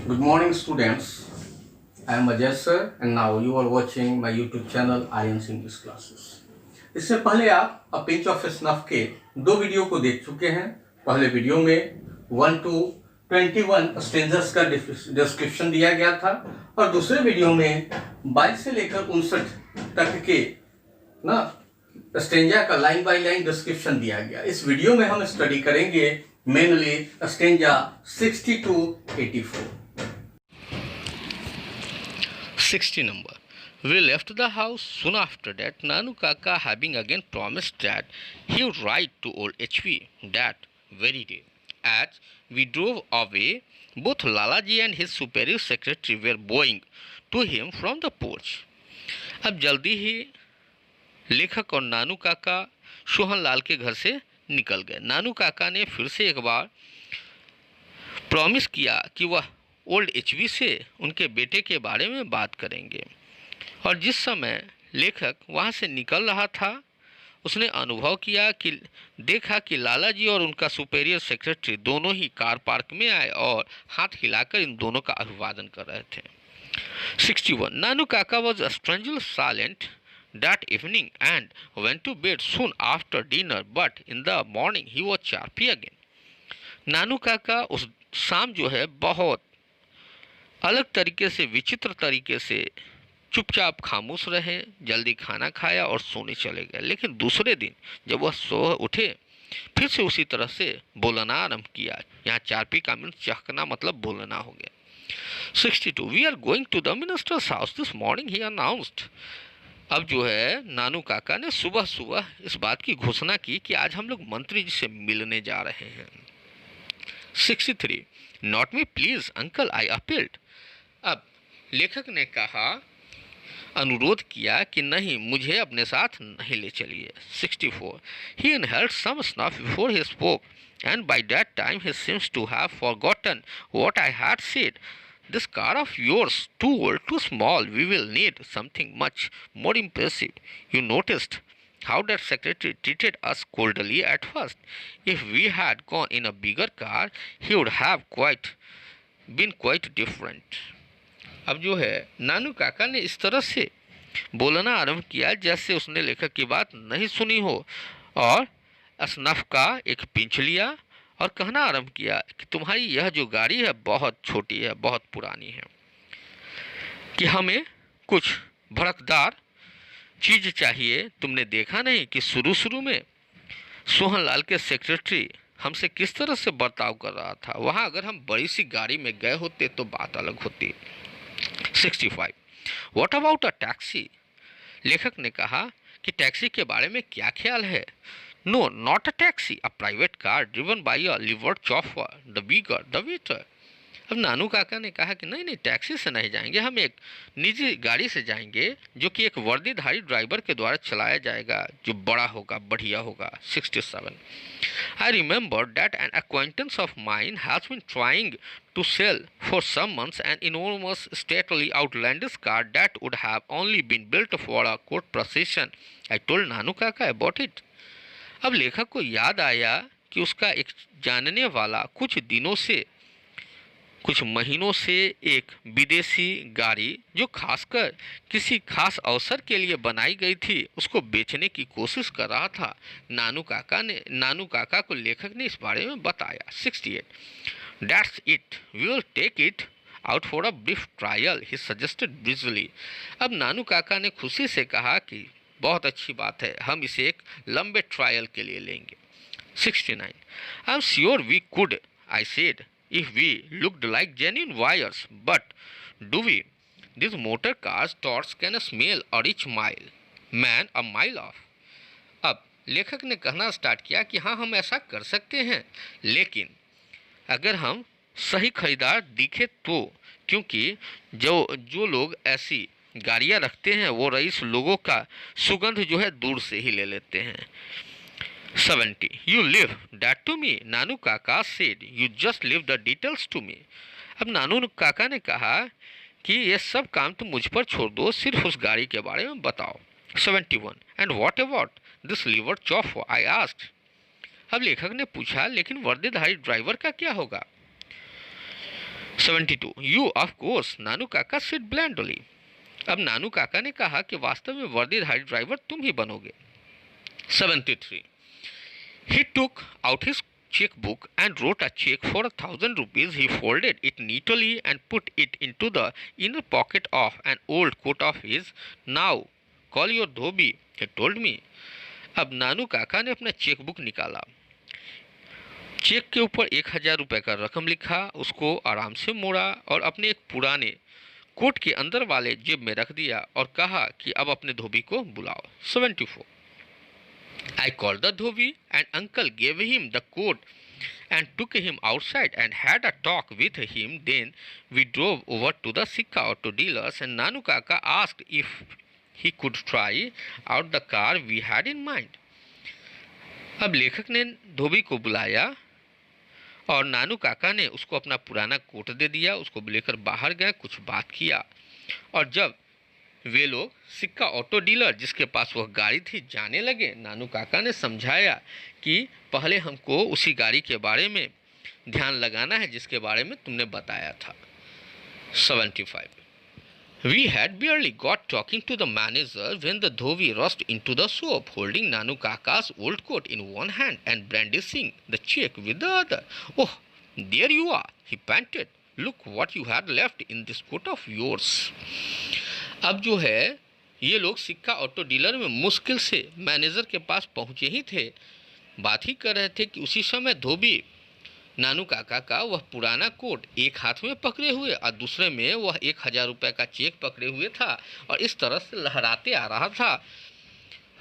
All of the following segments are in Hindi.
Good morning, students. I am Ajay sir, and now you are watching my YouTube channel Aryan's English Classes. इससे पहले आप A Pinch of Snuff के दो वीडियो को देख चुके हैं। पहले वीडियो में 1 to 21 स्ट्रेंजर्स का डिस्क्रिप्शन दिया गया था और दूसरे वीडियो में 22 से लेकर 59 तक के ना स्ट्रेंजा का लाइन बाय लाइन डिस्क्रिप्शन दिया गया। इस वीडियो में हम स्टडी करेंगे mainly stanza 60 to 84। 60 number. We left the house soon after that, Nanu Kaka having again promised that he would write to old HV that very day. As we drove away, both Lalaji and his superior secretary were bowing to him from the porch. अब जल्दी ही लेखक और नानू काका सोहन लाल के घर से निकल गए। नानू काका ने फिर से एक बार प्रॉमिस किया कि वह ओल्ड एचवी से उनके बेटे के बारे में बात करेंगे और जिस समय लेखक वहाँ से निकल रहा था उसने अनुभव किया कि देखा कि लाला जी और उनका सुपेरियर सेक्रेटरी दोनों ही कार पार्क में आए और हाथ हिलाकर इन दोनों का अभिवादन कर रहे थे। 61 नानू काका was strangely silent that evening and went to bed soon after dinner, but in the morning he was chirpy again. नानू काका उस शाम जो है बहुत अलग तरीके से, विचित्र तरीके से चुपचाप खामोश रहे, जल्दी खाना खाया और सोने चले गए। लेकिन दूसरे दिन जब वह सो उठे फिर से उसी तरह से बोलना आरंभ किया। यहाँ चारपी का मीन्स चहकना मतलब बोलना हो गया। 62 we are going to the minister's house this morning ही अनाउंस्ड। अब जो है नानू काका ने सुबह सुबह इस बात की घोषणा की कि आज हम लोग मंत्री जी से मिलने जा रहे हैं। 63 not me please uncle I appealed. अब लेखक ने कहा, अनुरोध किया कि नहीं, मुझे अपने साथ नहीं ले चलिए। 64 he inhaled some snuff before he spoke and by that time he seems to have forgotten what I had said. This car of yours, too old, too small. We will need something much more impressive. You noticed how that secretary treated us coldly at first. If we had gone in a bigger car, he would have been quite different. अब जो है नानू काका ने इस तरह से बोलना आरंभ किया जैसे उसने लेखक की बात नहीं सुनी हो और स्नफ का एक पिंच लिया और कहना आरंभ किया कि तुम्हारी यह जो गाड़ी है बहुत छोटी है, बहुत पुरानी है, कि हमें कुछ भड़कदार चीज़ चाहिए। तुमने देखा नहीं कि शुरू में सोहन लाल के सेक्रेटरी हमसे किस तरह से बर्ताव कर रहा था। वहाँ अगर हम बड़ी सी गाड़ी में गए होते तो बात अलग होती। 65 व्हाट अबाउट अ टैक्सी। लेखक ने कहा कि टैक्सी के बारे में क्या ख्याल है। No, not a taxi, a private car driven by a livered chauffeur, the bigger, the better. अब नानू काका ने कहा कि नहीं नहीं, टैक्सी से नहीं जाएंगे, हम एक निजी गाड़ी से जाएंगे जो कि एक वर्दीधारी ड्राइवर के द्वारा चलाया जाएगा, जो बड़ा होगा, बढ़िया होगा। 67 I remember that an acquaintance of mine has been trying to sell for some months an enormous stately outlandish car that would have only been built for a court procession. I told नानू काका about it. अब लेखक को याद आया कि उसका एक जानने वाला कुछ महीनों से एक विदेशी गाड़ी जो खासकर किसी खास अवसर के लिए बनाई गई थी उसको बेचने की कोशिश कर रहा था। नानू काका को लेखक ने इस बारे में बताया। 68 That's it, we will take it out for a brief trial, he suggested busily. अब नानू काका ने खुशी से कहा कि बहुत अच्छी बात है, हम इसे एक लंबे ट्रायल के लिए लेंगे। 69 I'm sure we could, I said, if we looked like genuine wires, but do we? These motor cars torch can smell a rich man a mile off. अब लेखक ने कहना स्टार्ट किया कि हाँ, हम ऐसा कर सकते हैं, लेकिन अगर हम सही खरीदार दिखे तो, क्योंकि जो लोग ऐसी गाड़ियाँ रखते हैं वो रईस लोगों का सुगंध जो है दूर से ही ले लेते हैं। 70 You leave that to me, नानू काका said. You just leave the details to me. अब नानू काका ने कहा कि ये सब काम तुम मुझ पर छोड़ दो, सिर्फ उस गाड़ी के बारे में बताओ। 71 And what about this livered chauffeur, I asked. अब लेखक ने पूछा, लेकिन वर्दीधारी ड्राइवर का क्या होगा। 72. You, of course, Nanu Kaka said blandly. अब नानू काका ने कहा कि वास्तव में वर्दीधारी ड्राइवर तुम ही बनोगे. 73. He took out his checkbook and wrote a check for 1,000 rupees. He folded it neatly and put it into the inner pocket of an old coat of his. Now, call your Dhobi, he told me. अब नानू काका ने अपना चेकबुक निकाला, चेक के ऊपर 1,000 रुपये का रकम लिखा, उसको आराम से मोड़ा और अपने एक पुराने कोट के अंदर वाले जेब में रख दिया और कहा कि अब अपने धोबी को बुलाओ. 74. I called the Dhobi and uncle gave him the coat and took him outside and had a talk with him. Then we drove over to the Sikka auto dealers and Nanu Kaka asked if he could try out the car we had in mind. अब लेखक ने धोबी को बुलाया और नानू काका ने उसको अपना पुराना कोट दे दिया, उसको लेकर बाहर गए, कुछ बात किया और जब वे लोग सिक्का ऑटो डीलर जिसके पास वह गाड़ी थी जाने लगे, नानू काका ने समझाया कि पहले हमको उसी गाड़ी के बारे में ध्यान लगाना है जिसके बारे में तुमने बताया था. 75. We had barely got talking to the manager when the Dhobi rushed into the shop holding Nanu Kaka's old coat in one hand and brandishing the check with the other. Oh, there you are, he panted. Look what you had left in this coat of yours. अब जो है ये लोग सिक्का ऑटो डीलर में मुश्किल से मैनेजर के पास पहुंचे ही थे, बात ही कर रहे थे कि उसी समय धोबी नानू काका का वह पुराना कोट एक हाथ में पकड़े हुए और दूसरे में वह 1,000 रुपये का चेक पकड़े हुए था और इस तरह से लहराते आ रहा था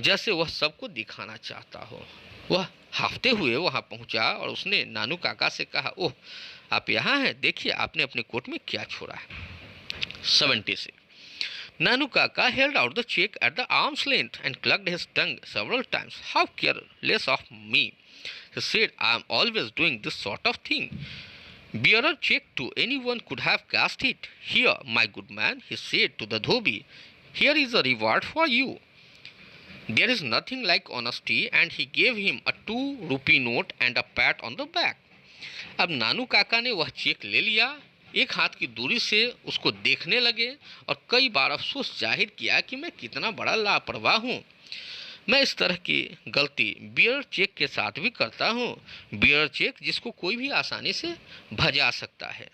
जैसे वह सबको दिखाना चाहता हो. वह हाफते हुए वहां पहुंचा और उसने नानू काका से कहा, ओह आप यहाँ हैं, देखिए आपने अपने कोट में क्या छोड़ा है. 76. Nanu Kaka held out the check at the arm's length and clucked his tongue several times. How careless of me, he said. I am always doing this sort of thing. Bearer check to anyone could have cashed it. Here, my good man, he said to the Dhobi, here is a reward for you. There is nothing like honesty, and he gave him a 2 rupee note and a pat on the back. अब नानू काका ने वह चेक ले लिया, एक हाथ की दूरी से उसको देखने लगे और कई बार अफसोस जाहिर किया कि मैं कितना बड़ा लापरवाह हूँ. मैं इस तरह की गलती बियर चेक के साथ भी करता हूँ, बियर चेक जिसको कोई भी आसानी से भजा सकता है.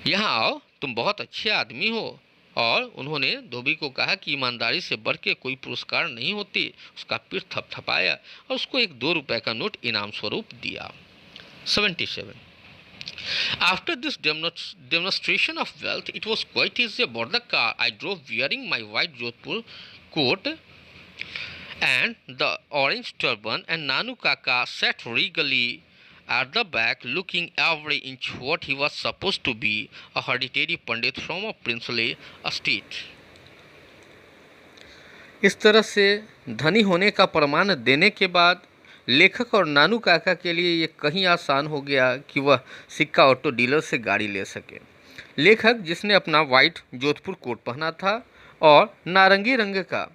यहाँ आओ, तुम बहुत अच्छे आदमी हो. और उन्होंने धोबी को कहा कि ईमानदारी से बढ़ के कोई पुरस्कार नहीं होती. उसका पीठ थपथपाया और उसको एक 2 रुपये का नोट इनाम स्वरूप दिया. 77. After this demonstration of wealth, it was quite easy aboard the car. I drove wearing my white Jodhpur coat and the orange turban, and Nanu Kaka sat regally at the back, looking every inch what he was supposed to be, a hereditary pandit from a princely estate. इस तरह से धनी होने का प्रमाण देने के बाद लेखक और नानू काका के लिए ये कहीं आसान हो गया कि वह सिक्का ऑटो डीलर से गाड़ी ले सके. लेखक जिसने अपना वाइट जोधपुर कोट पहना था और नारंगी रंग का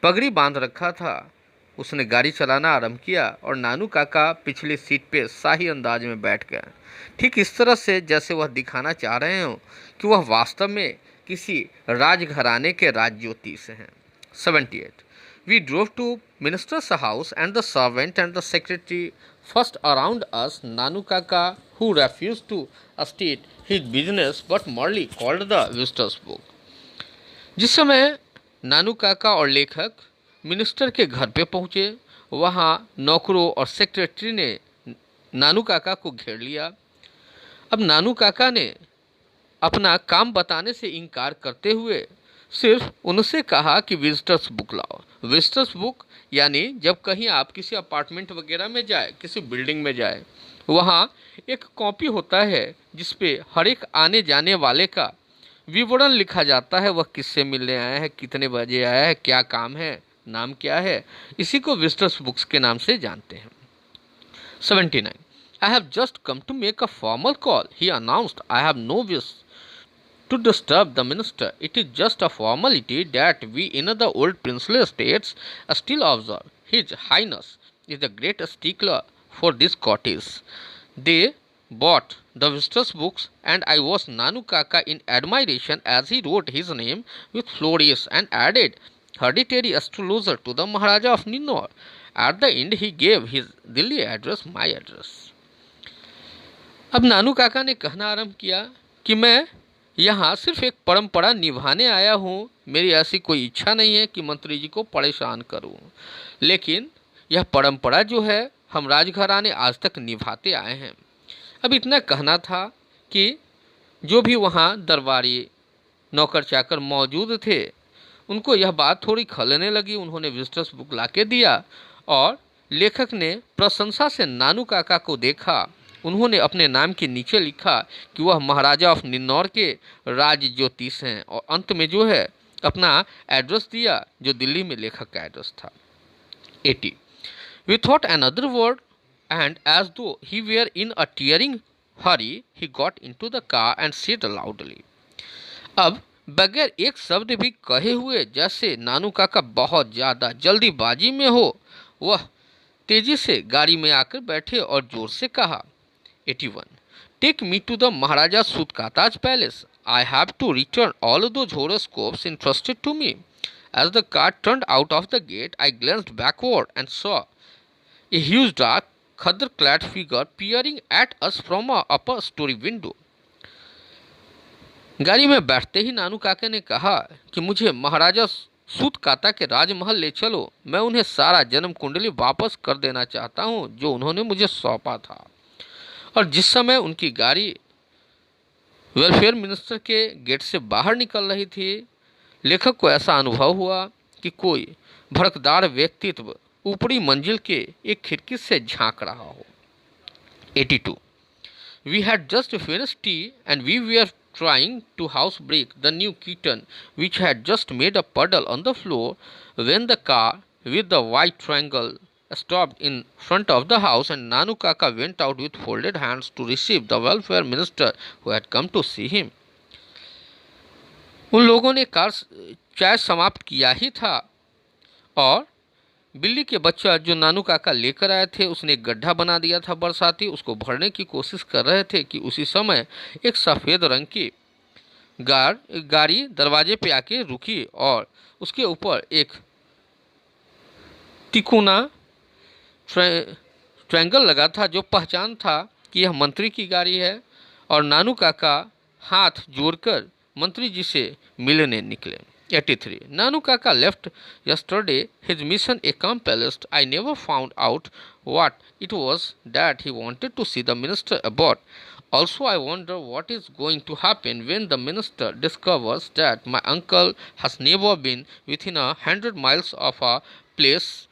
पगड़ी बांध रखा था, उसने गाड़ी चलाना आरंभ किया और नानू काका पिछली सीट पे शाही अंदाज में बैठ गए, ठीक इस तरह से जैसे वह दिखाना चाह रहे हों कि वह वास्तव में किसी राजघराने के राजज्योति से हैं. 78. We drove to minister's house and the servant and the secretary first around us. Nanu Kaka, who refused to state his business but merely called the visitor's book. जिस समय नानू काका और लेखक मिनिस्टर के घर पे पहुँचे, वहाँ नौकरों और सेक्रेटरी ने नानू काका को घेर लिया. अब नानू काका ने अपना काम बताने से इनकार करते हुए सिर्फ उनसे कहा कि विजिटर्स बुक लाओ. विजिटर्स बुक यानी जब कहीं आप किसी अपार्टमेंट वगैरह में जाए, किसी बिल्डिंग में जाए, वहाँ एक कॉपी होता है जिस पे हर एक आने जाने वाले का विवरण लिखा जाता है. वह किससे मिलने आया है, कितने बजे आया है, क्या काम है, नाम क्या है. इसी को विजिटर्स बुक्स के नाम से जानते हैं. 79. I have just come to make a formal call, he announced. I have no wish to disturb the minister. It is just a formality that we in the old princely estates still observe. His Highness is a great stickler for this cottage. They bought the visitors' books, and I was Nanu Kaka in admiration as he wrote his name with flourish and added hereditary astrologer to the Maharaja of Ninor. At the end, he gave his Delhi address, my address. अब नानू काका ने कहना आरंभ किया कि मैं यहाँ सिर्फ एक परंपरा निभाने आया हूँ। मेरी ऐसी कोई इच्छा नहीं है कि मंत्री जी को परेशान करूँ, लेकिन यह परंपरा जो है हम राजघराने आज तक निभाते आए हैं। अब इतना कहना था कि जो भी वहाँ दरबारी नौकर चाकर मौजूद थे उनको यह बात थोड़ी खलने लगी। उन्होंने विजिटर्स बुक लाके दिया और लेखक ने प्रशंसा से नानू काका को देखा। उन्होंने अपने नाम के नीचे लिखा कि वह महाराजा ऑफ निन्नौर के राज ज्योतिष हैं और अंत में जो है अपना एड्रेस दिया जो दिल्ली में लेखक का एड्रेस था। 80. Without another word and as though he were in a tearing hurry, he got into the car and said loudly. अब बगैर एक शब्द भी कहे हुए, जैसे नानू काका बहुत ज़्यादा जल्दीबाजी में हो, वह तेजी से गाड़ी में आकर बैठे और जोर से कहा, 81. Take me to the Maharaja Sutkata's palace. I have to return all those horoscopes entrusted to me. As the car turned out of the gate, I glanced backward and saw a huge dark khadr-clad figure peering at us from a upper story window. गाड़ी में बैठते ही नानू काका ने कहा कि मुझे महाराजा सूतकाता के राजमहल ले चलो। मैं उन्हें सारा जन्म कुंडली वापस कर देना चाहता हूँ जो उन्होंने मुझे सौंपा था। और जिस समय उनकी गाड़ी वेलफेयर मिनिस्टर के गेट से बाहर निकल रही थी, लेखक को ऐसा अनुभव हुआ कि कोई भड़कदार व्यक्तित्व ऊपरी मंजिल के एक खिड़की से झांक रहा हो। 82. We had just finished tea and we were trying to housebreak the new kitten which had just made a puddle on the floor when the car with the white triangle stopped in front of the house and Nanu Kaka went out with folded hands to receive the welfare minister who had come to see him. उन लोगों ने कार चाय समाप्त किया ही था और बिल्ली के बच्चा जो नानू काका लेकर आए थे उसने एक गड्ढा बना दिया था बरसाती, उसको भरने की कोशिश कर रहे थे कि उसी समय एक सफ़ेद रंग की गाड़ी दरवाजे पे आके रुकी और उसके ऊपर एक तिकोना ट्रायंगल लगा था जो पहचान था कि यह मंत्री की गाड़ी है। और नानू काका हाथ जोड़कर मंत्री जी से मिलने निकले। 83. Nanu Kaka left yesterday. His mission accomplished, I never found out what it was that he wanted to see the minister about. Also, I wonder what is going to happen when the minister discovers that my uncle has never been within 100 miles of a place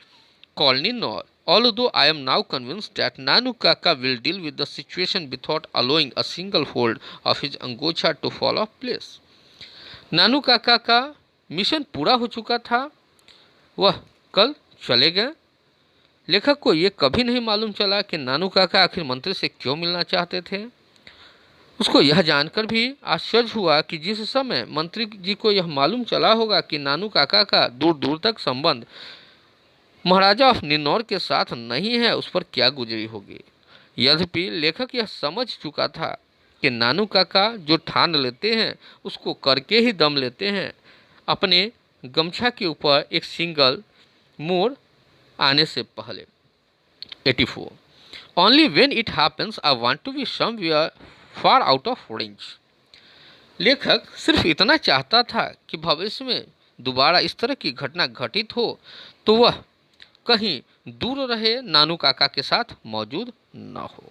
called Ninor. Although I am now convinced that Nanu Kaka will deal with the situation without allowing a single fold of his angocha to fall off place. नानू काका का मिशन पूरा हो चुका था, वह कल चले गए। लेखक को ये कभी नहीं मालूम चला कि नानू काका आखिर मंत्री से क्यों मिलना चाहते थे। उसको यह जानकर भी आश्चर्य हुआ कि जिस समय मंत्री जी को यह मालूम चला होगा कि नानू काका का दूर दूर तक संबंध महाराजा ऑफ निन्नौर के साथ नहीं है, उस पर क्या गुजरी होगी। यद्यपि लेखक यह समझ चुका था कि नानू काका जो ठान लेते हैं उसको करके ही दम लेते हैं। अपने गमछा के ऊपर एक सिंगल मोड़ आने से पहले। 84. Only when it happens I want to be somewhere far out of range. लेखक सिर्फ इतना चाहता था कि भविष्य में दोबारा इस तरह की घटना घटित हो तो वह कहीं दूर रहे, नानू काका के साथ मौजूद न हो।